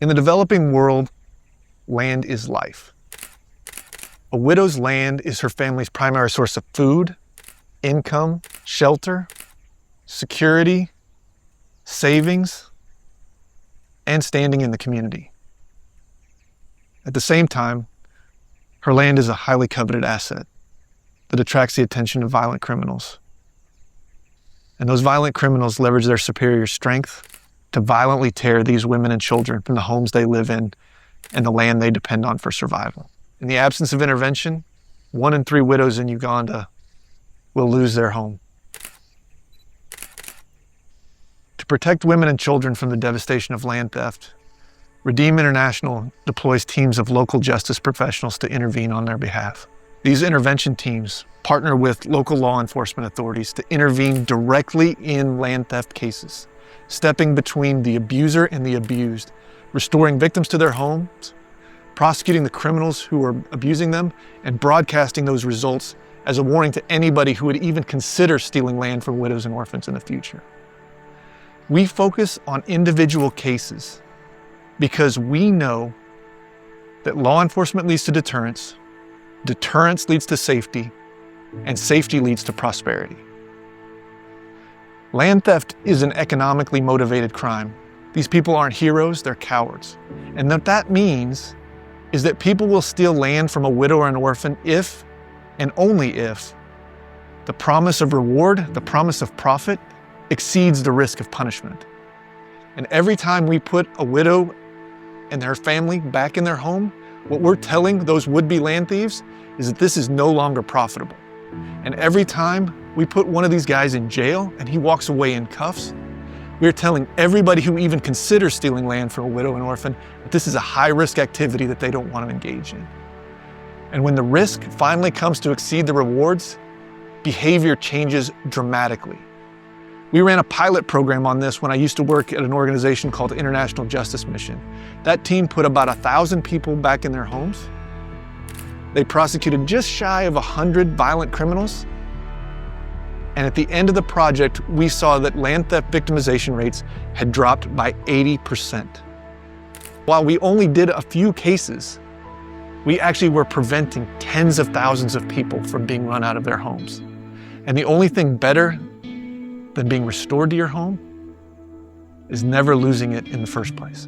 In the developing world, land is life. A widow's land is her family's primary source of food, income, shelter, security, savings, and standing in the community. At the same time, her land is a highly coveted asset that attracts the attention of violent criminals. And those violent criminals leverage their superior strength to violently tear these women and children from the homes they live in and the land they depend on for survival. In the absence of intervention, 1 in 3 widows in Uganda will lose their home. To protect women and children from the devastation of land theft, Redeem International deploys teams of local justice professionals to intervene on their behalf. These intervention teams partner with local law enforcement authorities to intervene directly in land theft cases, stepping between the abuser and the abused, restoring victims to their homes, prosecuting the criminals who are abusing them, and broadcasting those results as a warning to anybody who would even consider stealing land from widows and orphans in the future. We focus on individual cases because we know that law enforcement leads to deterrence, deterrence leads to safety, and safety leads to prosperity. Land theft is an economically motivated crime. These people aren't heroes, they're cowards. And what that means is that people will steal land from a widow or an orphan if, and only if, the promise of reward, the promise of profit, exceeds the risk of punishment. And every time we put a widow and their family back in their home, what we're telling those would-be land thieves is that this is no longer profitable. And every time we put one of these guys in jail and he walks away in cuffs, we're telling everybody who even considers stealing land from a widow and orphan that this is a high-risk activity that they don't want to engage in. And when the risk finally comes to exceed the rewards, behavior changes dramatically. We ran a pilot program on this when I used to work at an organization called International Justice Mission. That team put about 1,000 people back in their homes. They prosecuted just shy of 100 violent criminals. And at the end of the project, we saw that land theft victimization rates had dropped by 80%. While we only did a few cases, we actually were preventing tens of thousands of people from being run out of their homes. And the only thing better than being restored to your home is never losing it in the first place.